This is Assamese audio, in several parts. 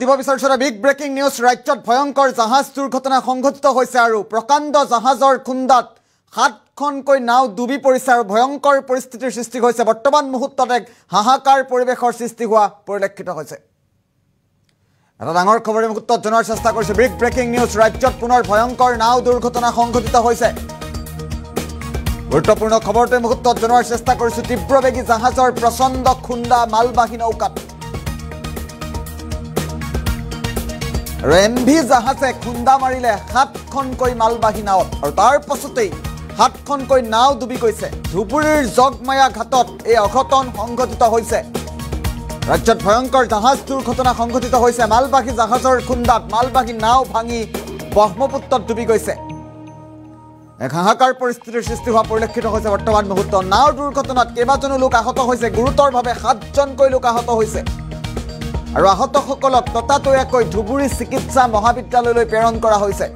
দিব বিচাৰিছে বিগ ব্ৰেকিং নিউজ ৰাজ্যত ভয়ংকৰ জাহাজ দুৰ্ঘটনা সংঘটিত হৈছে আৰু প্ৰকাণ্ড জাহাজৰ খুন্দাত 7খনকৈ নাও ডুবি পৰিছে আৰু ভয়ংকৰ পৰিস্থিতিৰ সৃষ্টি হৈছে বৰ্তমান মুহূৰ্তত এক হাহাকাৰ পৰিৱেশৰ সৃষ্টি হোৱা পৰিলক্ষিত হৈছে এটা ডাঙৰ খবৰৰ মুহূৰ্তত জনাৰ চেষ্টা কৰিছে বিগ ব্ৰেকিং নিউজ ৰাজ্যত পুনৰ ভয়ংকৰ নাও দুৰ্ঘটনা সংঘটিত হৈছে গুৰুত্বপূৰ্ণ খবৰটোৰ মুহূৰ্তত জনাৰ চেষ্টা কৰিছে তীব্ৰবেগী জাহাজৰ প্ৰচণ্ড খুন্দা মালবাহী নৌকাত এমভি জাহাজে খুন্দা মাৰিলে 7খনকৈ মালবাহী নাৱত আৰু তাৰ পাছতেই 7খনকৈ নাও ডুবি গৈছে ধুবুৰীৰ জগমায়া ঘাটত এই অঘটন সংঘটিত হৈছে ৰাজ্যত ভয়ংকৰ জাহাজ দুৰ্ঘটনা সংঘটিত হৈছে মালবাহী জাহাজৰ খুন্দাত মালবাহী নাও ভাঙি ব্ৰহ্মপুত্ৰত ডুবি গৈছে এক হাহাকাৰ পৰিস্থিতিৰ সৃষ্টি হোৱা পৰিলক্ষিত হৈছে বৰ্তমান মুহূৰ্তত নাও দুৰ্ঘটনাত কেইবাজনো লোক আহত হৈছে গুৰুতৰভাৱে 7জনকৈ লোক আহত হৈছে আৰু আহতসকলক ততাতৈয়াকৈ ধুবুৰী চিকিৎসা মহাবিদ্যালয়লৈ প্ৰেৰণ কৰা হৈছে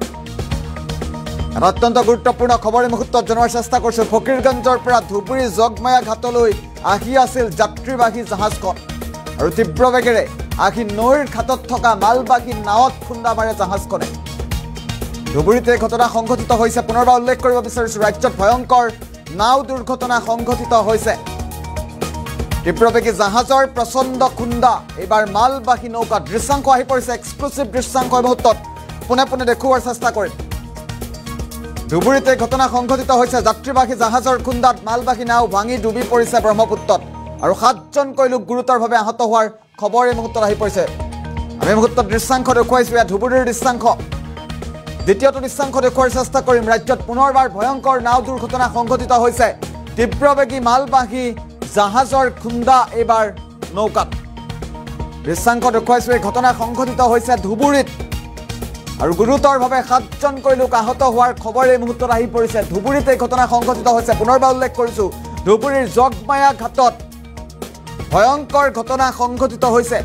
অত্যন্ত গুৰুত্বপূৰ্ণ খবৰ এই মুহূৰ্তত জনাৰ চেষ্টা কৰিছোঁ ফকীৰগঞ্জৰ পৰা ধুবুৰী জগমায়া ঘাটলৈ আহি আছিল যাত্ৰীবাহী জাহাজখন আৰু তীব্ৰ বেগেৰে আহি নৈৰ ঘাটত থকা মালবাহী নাৱত খুন্দা মাৰে জাহাজখনে ধুবুৰীত এই ঘটনা সংঘটিত হৈছে পুনৰবাৰ উল্লেখ কৰিব বিচাৰিছোঁ ৰাজ্যত ভয়ংকৰ নাও দুৰ্ঘটনা সংঘটিত হৈছে তীব্ৰবেগী জাহাজৰ প্ৰচণ্ড খুন্দা এইবাৰ মালবাহী নৌকা দৃশ্যাংশ আহি পৰিছে এক্সক্লুচিভ দৃশ্যাংশ মুহূৰ্তত পোনে পোনে দেখুওৱাৰ চেষ্টা কৰিম ধুবুৰীত এই ঘটনা সংঘটিত হৈছে যাত্ৰীবাহী জাহাজৰ খুন্দাত মালবাহী নাও ভাঙি ডুবি পৰিছে ব্ৰহ্মপুত্ৰত আৰু 7জনকৈ লোক গুৰুতৰভাৱে আহত হোৱাৰ খবৰ এই মুহূৰ্তত আহি পৰিছে আমি মুহূৰ্তত দৃশ্যাংশ দেখুৱাইছোঁ ইয়াত ধুবুৰীৰ দৃশ্যাংশ দ্বিতীয়টো দৃশ্যাংশ দেখুওৱাৰ চেষ্টা কৰিম ৰাজ্যত পুনৰবাৰ ভয়ংকৰ নাও দুৰ্ঘটনা সংঘটিত হৈছে তীব্ৰবেগী মালবাহী জাহাজৰ খুন্দা এইবাৰ নৌকাত দৃশ্যাংশ দেখুৱাইছোঁ এই ঘটনা সংঘটিত হৈছে ধুবুৰীত আৰু গুৰুতৰভাৱে 7জনকৈ লোক আহত হোৱাৰ খবৰ এই মুহূৰ্তত আহি পৰিছে ধুবুৰীত এই ঘটনা সংঘটিত হৈছে পুনৰবাৰ উল্লেখ কৰিছোঁ ধুবুৰীৰ জগমায়া ঘাটত ভয়ংকৰ ঘটনা সংঘটিত হৈছে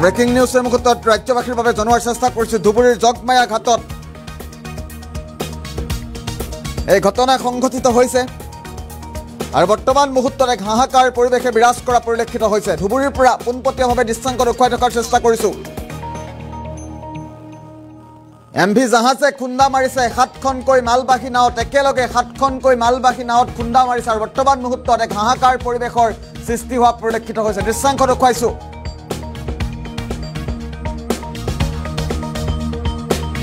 ব্ৰেকিং নিউজ এই মুহূৰ্তত ৰাজ্যবাসীৰ বাবে জনোৱাৰ চেষ্টা কৰিছোঁ ধুবুৰীৰ জগমায়া ঘাটত এই ঘটনা সংঘটিত হৈছে আৰু বৰ্তমান মুহূৰ্তত এক হাহাকাৰ পৰিৱেশে বিৰাজ কৰা পৰিলক্ষিত হৈছে ধুবুৰীৰ পৰা পোনপটীয়াভাৱে দৃশ্যাংশ দেখুৱাই থকাৰ চেষ্টা কৰিছোঁ এমভি জাহাজে খুন্দা মাৰিছে 7খনকৈ মালবাহী নাৱত একেলগে 7খনকৈ মালবাহী নাৱত খুন্দা মাৰিছে আৰু বৰ্তমান মুহূৰ্তত এক হাহাকাৰ পৰিৱেশৰ সৃষ্টি হোৱা পৰিলক্ষিত হৈছে দৃশ্যাংশ দেখুৱাইছোঁ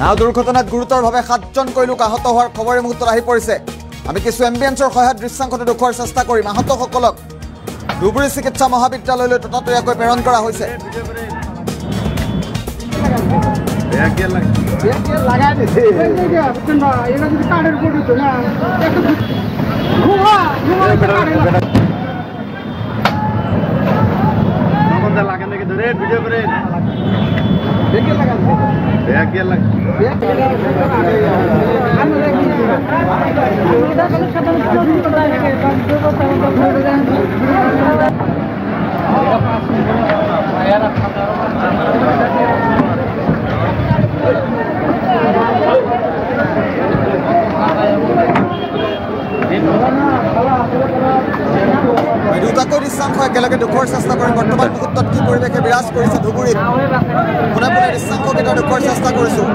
নাও দুৰ্ঘটনাত গুৰুতৰভাৱে 7জনকৈ লোক আহত হোৱাৰ খবৰ এই মুহূৰ্তত আহি পৰিছে আমি কিছু এম্বিয়েন্সৰ সহায়ত দৃশ্যাংশটো দেখুওৱাৰ চেষ্টা কৰিম আহতসকলক ধুবুৰী চিকিৎসা মহাবিদ্যালয়লৈ ততাতৈয়াকৈ প্ৰেৰণ কৰা হৈছে দুটাকৈ দৃশ্যাংশ একেলগে দেখুওৱাৰ চেষ্টা কৰিম বৰ্তমান মুহূৰ্তত কি পৰিৱেশে বিৰাজ কৰিছে ধুবুৰীত পোনে পোনে দৃশ্যাংশকেইটা দেখুওৱাৰ চেষ্টা কৰিছোঁ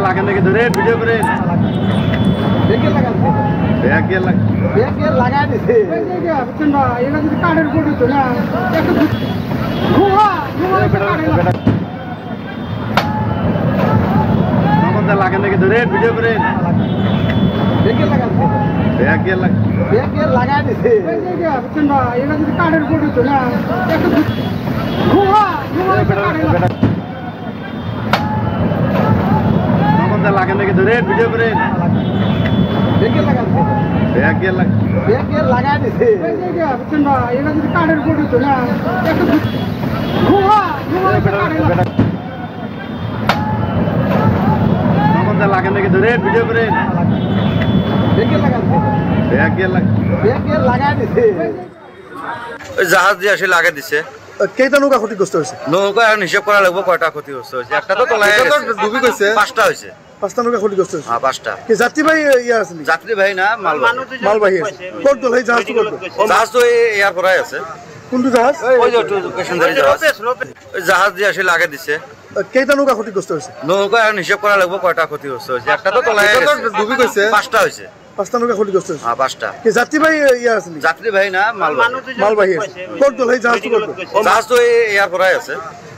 লাগে নাকি ধরে ভিডিও করে দেখে লাগান ব্যাগ লাগাই দিছে বুঝছেন না এটা যদি কাঠের উপর দিত না একটু ঘুমা লাগে নাকি ধরে ভিডিও করে দেখে লাগান ব্যাগ লাগাই দিছে বুঝছেন না এটা যদি কাঠের উপর দিত না একটু ঘুমা লাগে নাকি ধরে ভিডিও করে দেখে লাগান ব্যাগ লাগাই দিছে বুঝছেন না এটা যদি কাঠের উপর দিত না একটু ঘুমা লাগে নাকি ধরে ভিডিও করে দেখে লাগান ব্যাগ লাগাই দিছে ওই জাহাজ দিয়ে আসে লাগা দিছে কেইটা নৌকা ক্ষতিগ্রস্ত হয়েছে নৌকা এখন হিসাব করা লাগবে কয়টা ক্ষতি হচ্ছে একটা তো তলায় ডুবি গেছে পাঁচটা হয়েছে পাঁচটা নৌকা ক্ষতিগ্রস্ত হয়েছে হ্যাঁ পাঁচটা কি যাত্রীবাহী ইয়ে আছে নাকি? যাত্রী ভাই না মালবাহী আছে কোন দল এই জাহাজ কোন দল? জাহাজ তো এয়ার করাই আছে কোনটো জাহাজ ওই যে একটু প্যাসেঞ্জারি জাহাজ ওই জাহাজ দিয়ে আসে লাগা দিছে কেইটা নৌকা ক্ষতিগ্রস্ত হয়েছে নৌকা এখন হিসাব করা লাগবে কয়টা ক্ষতি হচ্ছে একটা তো তলায় ডুবি গেছে পাঁচটা হয়েছে পাঁচটা নৌকা ক্ষতিগ্রস্ত হয়েছে হ্যাঁ পাঁচটা কি যাত্রীবাহী ইয়ে আছে নাকি? যাত্রী ভাই না মালবাহী আছে কোন দল এই জাহাজ কোন দল? জাহাজ তো এয়ার করাই আছে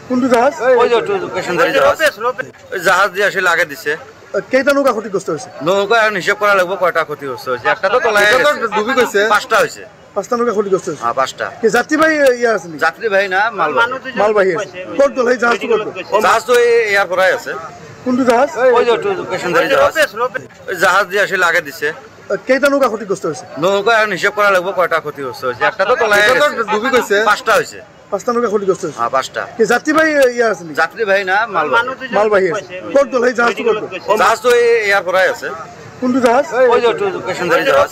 কোনটো জাহাজ ওই যে একটু প্যাসেঞ্জারি জাহাজ ওই জাহাজ দিয়ে আসে লাগা দিছে কেইটা নৌকা ক্ষতিগ্রস্ত হয়েছে নৌকা এখন হিসাব করা লাগবে কয়টা ক্ষতি হচ্ছে একটা তো তলায় ডুবি গেছে পাঁচটা হয়েছে পাঁচটা নৌকা ক্ষতিগ্রস্ত হয়েছে হ্যাঁ পাঁচটা কি যাত্রীবাহী ইয়ে আছে নাকি? যাত্রী ভাই না মালবাহী আছে কোন দল এই জাহাজ কোন দল? জাহাজ তো এয়ার করাই আছে কোনটো জাহাজ ওই যে একটু প্যাসেঞ্জারি জাহাজ ওই জাহাজ দিয়ে আসে লাগা দিছে কেইটা নৌকা ক্ষতিগ্রস্ত হয়েছে নৌকা এখন হিসাব করা লাগবে কয়টা ক্ষতি হচ্ছে একটা তো তলায় ডুবি গেছে পাঁচটা হয়েছে পাঁচটা নৌকা ক্ষতিগ্রস্ত হয়েছে হ্যাঁ পাঁচটা কি যাত্রীবাহী ইয়ে আছে নাকি? যাত্রী ভাই না মালবাহী আছে কোন দল এই জাহাজ কোন দল? জাহাজ তো এয়ার করাই আছে কোনটো জাহাজ ওই যে একটু প্যাসেঞ্জারি জাহাজ